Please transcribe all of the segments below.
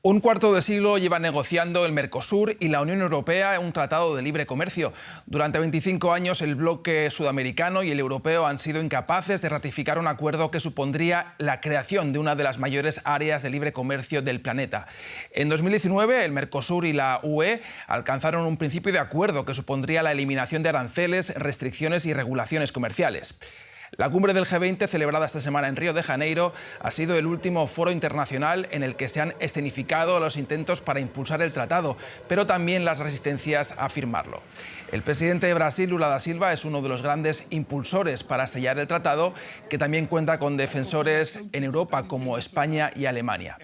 Un cuarto de siglo lleva negociando el Mercosur y la Unión Europea un tratado de libre comercio. Durante 25 años el bloque sudamericano y el europeo han sido incapaces de ratificar un acuerdo que supondría la creación de una de las mayores áreas de libre comercio del planeta. En 2019 el Mercosur y la UE alcanzaron un principio de acuerdo que supondría la eliminación de aranceles, restricciones y regulaciones comerciales. La cumbre del G20, celebrada esta semana en Río de Janeiro, ha sido el último foro internacional en el que se han escenificado los intentos para impulsar el tratado, pero también las resistencias a firmarlo. El presidente de Brasil, Lula da Silva, es uno de los grandes impulsores para sellar el tratado, que también cuenta con defensores en Europa como España y Alemania.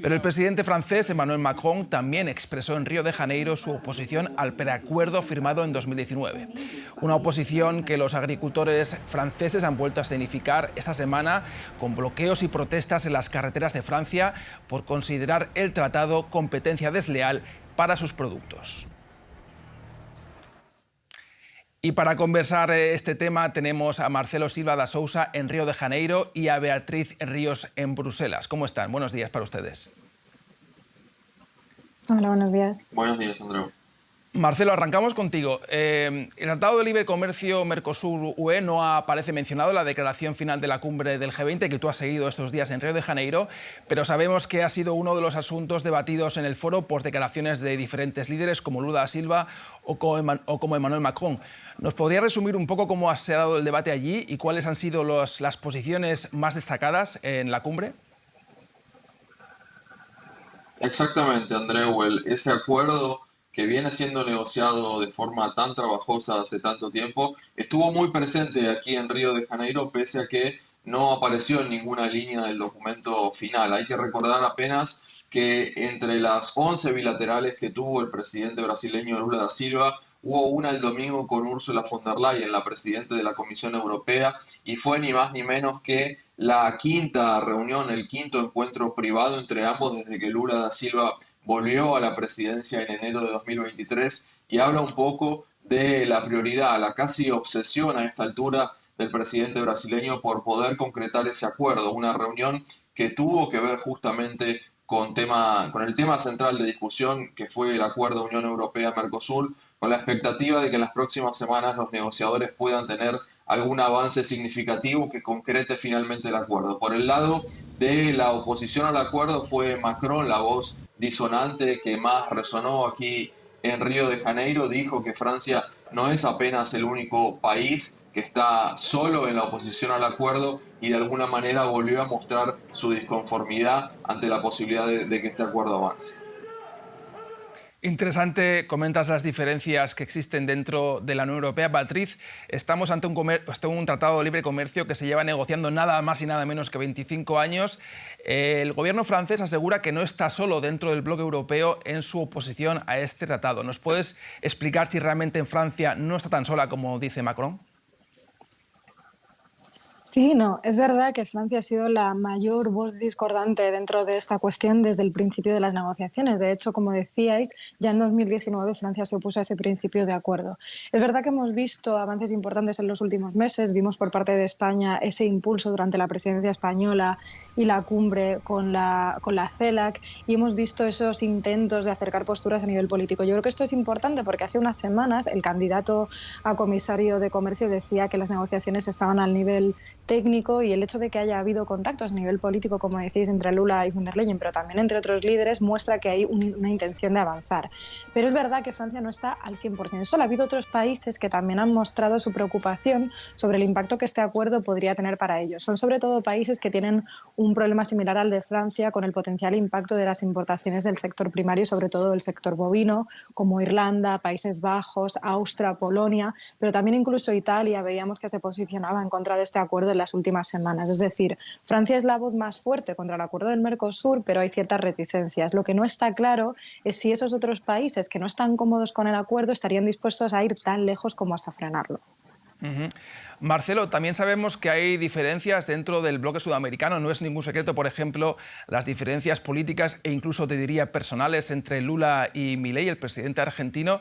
Pero el presidente francés, Emmanuel Macron, también expresó en Río de Janeiro su oposición al preacuerdo firmado en 2019. Una oposición que los agricultores franceses han vuelto a escenificar esta semana con bloqueos y protestas en las carreteras de Francia por considerar el tratado competencia desleal para sus productos. Y para conversar este tema tenemos a Marcelo Silva da Sousa en Río de Janeiro y a Beatriz Ríos en Bruselas. ¿Cómo están? Buenos días para ustedes. Hola, buenos días. Buenos días, Andreu. Marcelo, arrancamos contigo. El Tratado de Libre Comercio Mercosur-UE no aparece mencionado en la declaración final de la cumbre del G20 que tú has seguido estos días en Río de Janeiro, pero sabemos que ha sido uno de los asuntos debatidos en el foro por declaraciones de diferentes líderes como Lula da Silva o como Emmanuel Macron. ¿Nos podría resumir un poco cómo se ha dado el debate allí y cuáles han sido las posiciones más destacadas en la cumbre? Exactamente, Andreu. Ese acuerdo que viene siendo negociado de forma tan trabajosa hace tanto tiempo, estuvo muy presente aquí en Río de Janeiro, pese a que no apareció en ninguna línea del documento final. Hay que recordar apenas que entre las 11 bilaterales que tuvo el presidente brasileño Lula da Silva, hubo una el domingo con Ursula von der Leyen, la presidenta de la Comisión Europea, y fue ni más ni menos que la quinta reunión, el quinto encuentro privado entre ambos desde que Lula da Silva volvió a la presidencia en enero de 2023, y habla un poco de la prioridad, la casi obsesión a esta altura del presidente brasileño por poder concretar ese acuerdo, una reunión que tuvo que ver justamente con el tema central de discusión, que fue el acuerdo Unión Europea-Mercosur, con la expectativa de que en las próximas semanas los negociadores puedan tener algún avance significativo que concrete finalmente el acuerdo. Por el lado de la oposición al acuerdo fue Macron, la voz disonante que más resonó aquí en Río de Janeiro. Dijo que Francia no es apenas el único país que está solo en la oposición al acuerdo, y de alguna manera volvió a mostrar su disconformidad ante la posibilidad de que este acuerdo avance. Interesante, comentas las diferencias que existen dentro de la Unión Europea. Beatriz, estamos ante un tratado de libre comercio que se lleva negociando nada más y nada menos que 25 años. El gobierno francés asegura que no está solo dentro del bloque europeo en su oposición a este tratado. ¿Nos puedes explicar si realmente en Francia no está tan sola como dice Macron? Sí, no, es verdad que Francia ha sido la mayor voz discordante dentro de esta cuestión desde el principio de las negociaciones. De hecho, como decíais, ya en 2019 Francia se opuso a ese principio de acuerdo. Es verdad que hemos visto avances importantes en los últimos meses. Vimos por parte de España ese impulso durante la presidencia española y la cumbre con la CELAC, y hemos visto esos intentos de acercar posturas a nivel político. Yo creo que esto es importante porque hace unas semanas el candidato a comisario de Comercio decía que las negociaciones estaban al nivel técnico, y el hecho de que haya habido contactos a nivel político, como decís, entre Lula y von der Leyen, pero también entre otros líderes, muestra que hay una intención de avanzar. Pero es verdad que Francia no está al 100%. Solo ha habido otros países que también han mostrado su preocupación sobre el impacto que este acuerdo podría tener para ellos. Son sobre todo países que tienen un problema similar al de Francia con el potencial impacto de las importaciones del sector primario, sobre todo el sector bovino, como Irlanda, Países Bajos, Austria, Polonia, pero también incluso Italia veíamos que se posicionaba en contra de este acuerdo en las últimas semanas. Es decir, Francia es la voz más fuerte contra el acuerdo del Mercosur, pero hay ciertas reticencias. Lo que no está claro es si esos otros países que no están cómodos con el acuerdo estarían dispuestos a ir tan lejos como hasta frenarlo. Marcelo, también sabemos que hay diferencias dentro del bloque sudamericano. No es ningún secreto, por ejemplo, las diferencias políticas e incluso, te diría, personales entre Lula y Milei, el presidente argentino.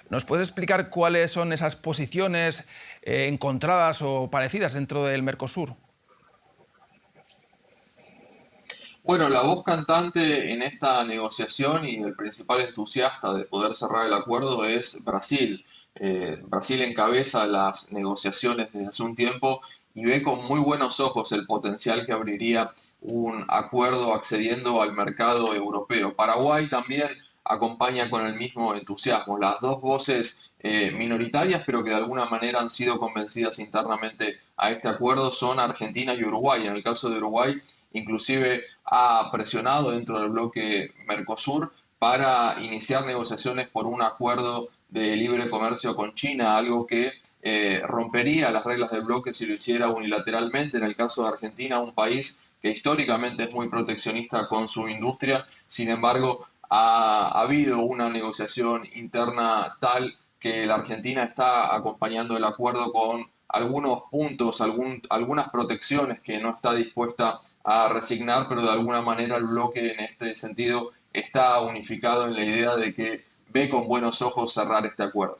¿Nos puedes explicar cuáles son esas posiciones encontradas o parecidas dentro del Mercosur? Bueno, la voz cantante en esta negociación y el principal entusiasta de poder cerrar el acuerdo es Brasil. Brasil encabeza las negociaciones desde hace un tiempo y ve con muy buenos ojos el potencial que abriría un acuerdo accediendo al mercado europeo. Paraguay también acompaña con el mismo entusiasmo. Las dos voces minoritarias, pero que de alguna manera han sido convencidas internamente a este acuerdo, son Argentina y Uruguay. En el caso de Uruguay, inclusive ha presionado dentro del bloque Mercosur para iniciar negociaciones por un acuerdo de libre comercio con China, algo que rompería las reglas del bloque si lo hiciera unilateralmente. En el caso de Argentina, un país que históricamente es muy proteccionista con su industria, sin embargo, ha habido una negociación interna tal que la Argentina está acompañando el acuerdo con algunos puntos, algunas protecciones que no está dispuesta a resignar, pero de alguna manera el bloque en este sentido está unificado en la idea de que ve con buenos ojos cerrar este acuerdo.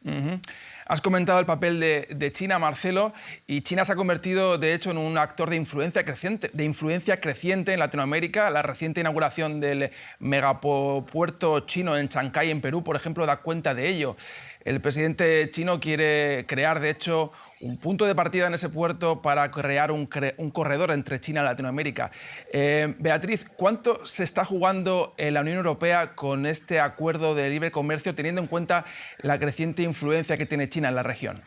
Uh-huh. Has comentado el papel de China, Marcelo, y China se ha convertido, de hecho, en un actor de influencia creciente en Latinoamérica. La reciente inauguración del megapuerto chino en Chancay, en Perú, por ejemplo, da cuenta de ello. El presidente chino quiere crear, de hecho, un punto de partida en ese puerto para crear un corredor entre China y Latinoamérica. Beatriz, ¿cuánto se está jugando la Unión Europea con este acuerdo de libre comercio, teniendo en cuenta la creciente influencia que tiene China en la región?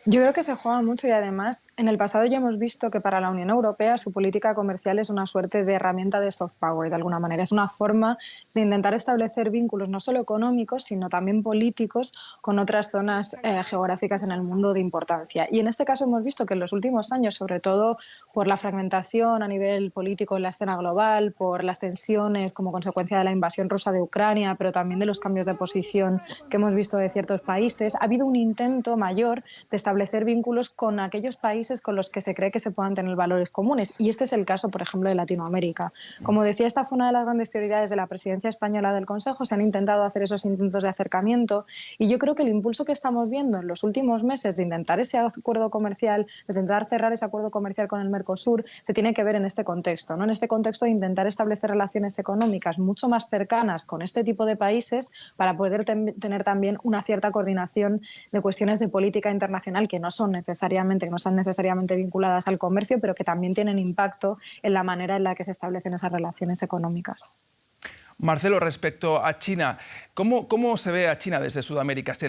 Yo creo que se juega mucho y además en el pasado ya hemos visto que para la Unión Europea su política comercial es una suerte de herramienta de soft power, de alguna manera. Es una forma de intentar establecer vínculos no solo económicos, sino también políticos con otras zonas geográficas en el mundo de importancia. Y en este caso hemos visto que en los últimos años, sobre todo por la fragmentación a nivel político en la escena global, por las tensiones como consecuencia de la invasión rusa de Ucrania, pero también de los cambios de posición que hemos visto de ciertos países, ha habido un intento mayor de establecer vínculos con aquellos países con los que se cree que se puedan tener valores comunes. Y este es el caso, por ejemplo, de Latinoamérica. Como decía, esta fue una de las grandes prioridades de la presidencia española del Consejo. Se han intentado hacer esos intentos de acercamiento y yo creo que el impulso que estamos viendo en los últimos meses de intentar ese acuerdo comercial, de intentar cerrar ese acuerdo comercial con el Mercosur, se tiene que ver en este contexto, ¿no? En este contexto de intentar establecer relaciones económicas mucho más cercanas con este tipo de países para poder tener también una cierta coordinación de cuestiones de política internacional que no están necesariamente vinculadas al comercio, pero que también tienen impacto en la manera en la que se establecen esas relaciones económicas. Marcelo, respecto a China, ¿cómo se ve a China desde Sudamérica? ¿Se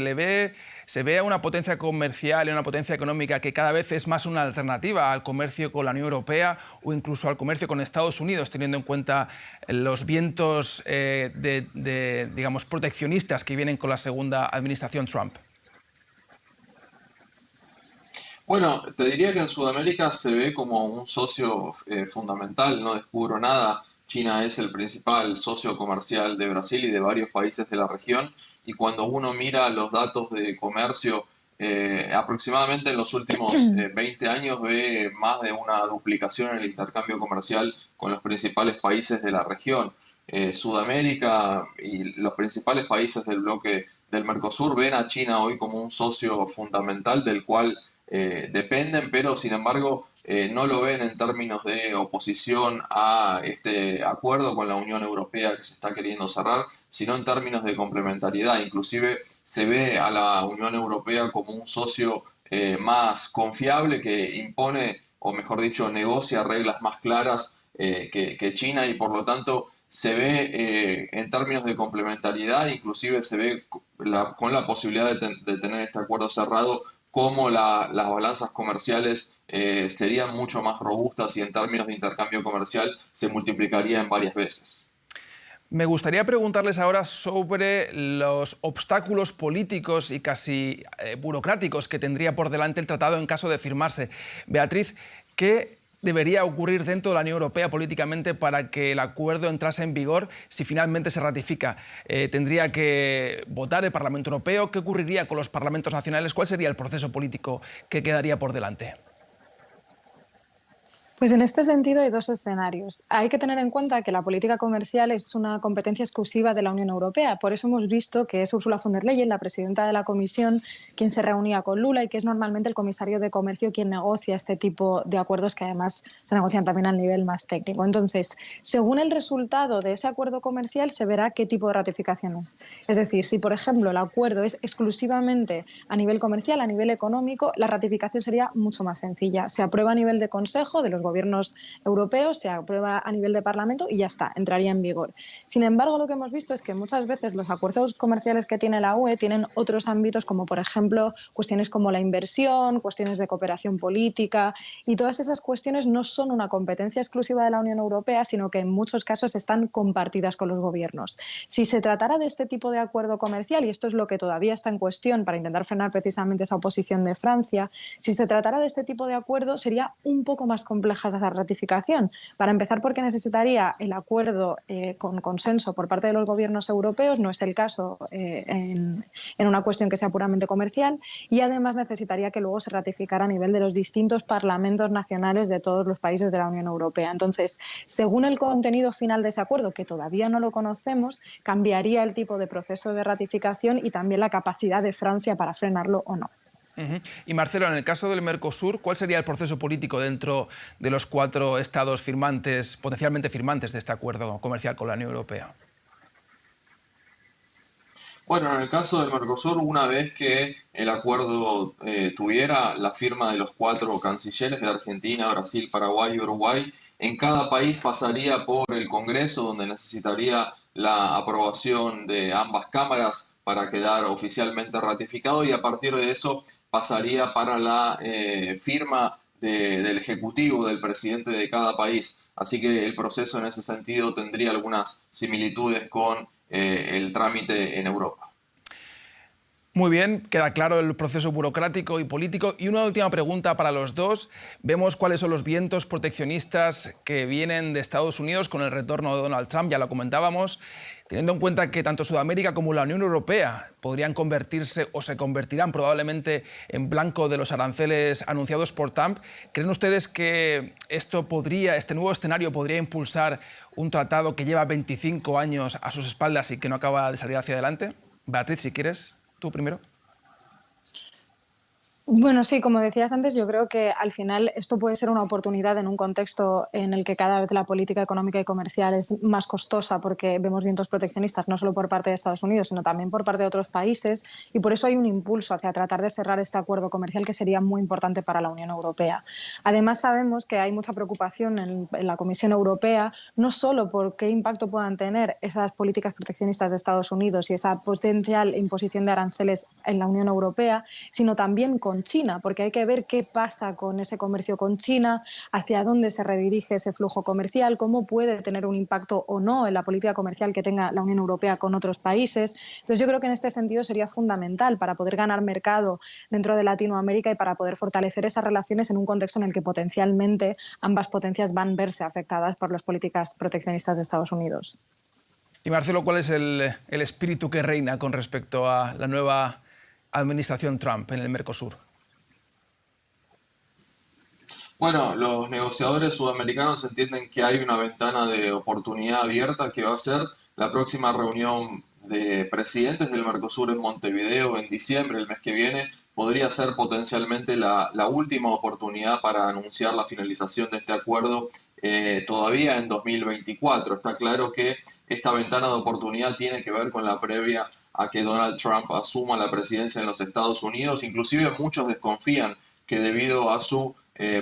ve a una potencia comercial y una potencia económica que cada vez es más una alternativa al comercio con la Unión Europea o incluso al comercio con Estados Unidos, teniendo en cuenta los vientos digamos, proteccionistas que vienen con la segunda administración Trump? Bueno, te diría que en Sudamérica se ve como un socio fundamental, no descubro nada. China es el principal socio comercial de Brasil y de varios países de la región, y cuando uno mira los datos de comercio, aproximadamente en los últimos 20 años ve más de una duplicación en el intercambio comercial con los principales países de la región. Sudamérica y los principales países del bloque del Mercosur ven a China hoy como un socio fundamental del cual dependen, pero sin embargo no lo ven en términos de oposición a este acuerdo con la Unión Europea que se está queriendo cerrar, sino en términos de complementariedad. Inclusive se ve a la Unión Europea como un socio más confiable que impone, o mejor dicho, negocia reglas más claras que China, y por lo tanto se ve en términos de complementariedad, inclusive se ve con la posibilidad de tener este acuerdo cerrado, cómo las balanzas comerciales serían mucho más robustas y en términos de intercambio comercial se multiplicaría en varias veces. Me gustaría preguntarles ahora sobre los obstáculos políticos y casi burocráticos que tendría por delante el tratado en caso de firmarse. Beatriz, ¿qué debería ocurrir dentro de la Unión Europea políticamente para que el acuerdo entrase en vigor si finalmente se ratifica? ¿Tendría que votar el Parlamento Europeo? ¿Qué ocurriría con los parlamentos nacionales? ¿Cuál sería el proceso político que quedaría por delante? Pues en este sentido hay dos escenarios. Hay que tener en cuenta que la política comercial es una competencia exclusiva de la Unión Europea. Por eso hemos visto que es Ursula von der Leyen, la presidenta de la Comisión, quien se reunía con Lula y que es normalmente el comisario de Comercio quien negocia este tipo de acuerdos que además se negocian también al nivel más técnico. Entonces, según el resultado de ese acuerdo comercial se verá qué tipo de ratificaciones. Es decir, si por ejemplo el acuerdo es exclusivamente a nivel comercial, a nivel económico, la ratificación sería mucho más sencilla. Se aprueba a nivel de Consejo de los gobiernos europeos, se aprueba a nivel de Parlamento y ya está, entraría en vigor. Sin embargo, lo que hemos visto es que muchas veces los acuerdos comerciales que tiene la UE tienen otros ámbitos como, por ejemplo, cuestiones como la inversión, cuestiones de cooperación política, y todas esas cuestiones no son una competencia exclusiva de la Unión Europea, sino que en muchos casos están compartidas con los gobiernos. Si se tratara de este tipo de acuerdo comercial, y esto es lo que todavía está en cuestión para intentar frenar precisamente esa oposición de Francia, si se tratara de este tipo de acuerdo sería un poco más compleja esa ratificación. Para empezar, porque necesitaría el acuerdo con consenso por parte de los gobiernos europeos, no es el caso en una cuestión que sea puramente comercial, y además necesitaría que luego se ratificara a nivel de los distintos parlamentos nacionales de todos los países de la Unión Europea. Entonces, según el contenido final de ese acuerdo, que todavía no lo conocemos, cambiaría el tipo de proceso de ratificación y también la capacidad de Francia para frenarlo o no. Y Marcelo, en el caso del Mercosur, ¿cuál sería el proceso político dentro de los 4 estados firmantes, potencialmente firmantes de este acuerdo comercial con la Unión Europea? Bueno, en el caso del Mercosur, una vez que el acuerdo tuviera la firma de los 4 cancilleres de Argentina, Brasil, Paraguay y Uruguay, en cada país pasaría por el Congreso, donde necesitaría la aprobación de ambas cámaras para quedar oficialmente ratificado, y a partir de eso pasaría para la firma del Ejecutivo, del presidente de cada país. Así que el proceso en ese sentido tendría algunas similitudes con el trámite en Europa. Muy bien, queda claro el proceso burocrático y político. Y una última pregunta para los dos. Vemos cuáles son los vientos proteccionistas que vienen de Estados Unidos con el retorno de Donald Trump, ya lo comentábamos. Teniendo en cuenta que tanto Sudamérica como la Unión Europea podrían convertirse o se convertirán probablemente en blanco de los aranceles anunciados por Trump, ¿creen ustedes que este nuevo escenario podría impulsar un tratado que lleva 25 años a sus espaldas y que no acaba de salir hacia adelante? Beatriz, si quieres. ¿Tú primero? Bueno, sí, como decías antes, yo creo que al final esto puede ser una oportunidad en un contexto en el que cada vez la política económica y comercial es más costosa, porque vemos vientos proteccionistas no solo por parte de Estados Unidos, sino también por parte de otros países, y por eso hay un impulso hacia tratar de cerrar este acuerdo comercial que sería muy importante para la Unión Europea. Además, sabemos que hay mucha preocupación en la Comisión Europea, no solo por qué impacto puedan tener esas políticas proteccionistas de Estados Unidos y esa potencial imposición de aranceles en la Unión Europea, sino también con China, porque hay que ver qué pasa con ese comercio con China, hacia dónde se redirige ese flujo comercial, cómo puede tener un impacto o no en la política comercial que tenga la Unión Europea con otros países. Entonces yo creo que en este sentido sería fundamental para poder ganar mercado dentro de Latinoamérica y para poder fortalecer esas relaciones en un contexto en el que potencialmente ambas potencias van a verse afectadas por las políticas proteccionistas de Estados Unidos. Y Marcelo, ¿cuál es el espíritu que reina con respecto a la nueva administración Trump en el Mercosur? Bueno, los negociadores sudamericanos entienden que hay una ventana de oportunidad abierta que va a ser la próxima reunión de presidentes del Mercosur en Montevideo en diciembre, el mes que viene. Podría ser potencialmente la última oportunidad para anunciar la finalización de este acuerdo todavía en 2024. Está claro que esta ventana de oportunidad tiene que ver con la previa a que Donald Trump asuma la presidencia en los Estados Unidos. Inclusive muchos desconfían que debido a su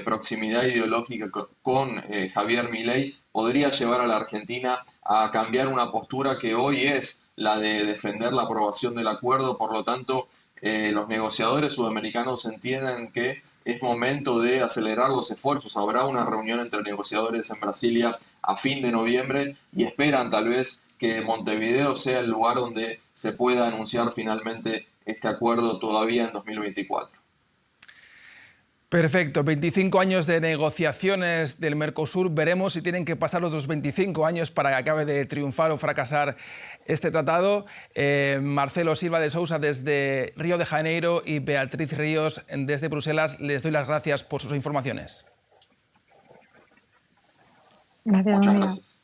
proximidad ideológica con Javier Milei podría llevar a la Argentina a cambiar una postura que hoy es la de defender la aprobación del acuerdo. Por lo tanto, los negociadores sudamericanos entienden que es momento de acelerar los esfuerzos. Habrá una reunión entre negociadores en Brasilia a fin de noviembre y esperan tal vez que Montevideo sea el lugar donde se pueda anunciar finalmente este acuerdo todavía en 2024. Perfecto, 25 años de negociaciones del Mercosur. Veremos si tienen que pasar otros 25 años para que acabe de triunfar o fracasar este tratado. Marcelo Silva de Sousa desde Río de Janeiro y Beatriz Ríos desde Bruselas, les doy las gracias por sus informaciones. Gracias, Muchas María. gracias.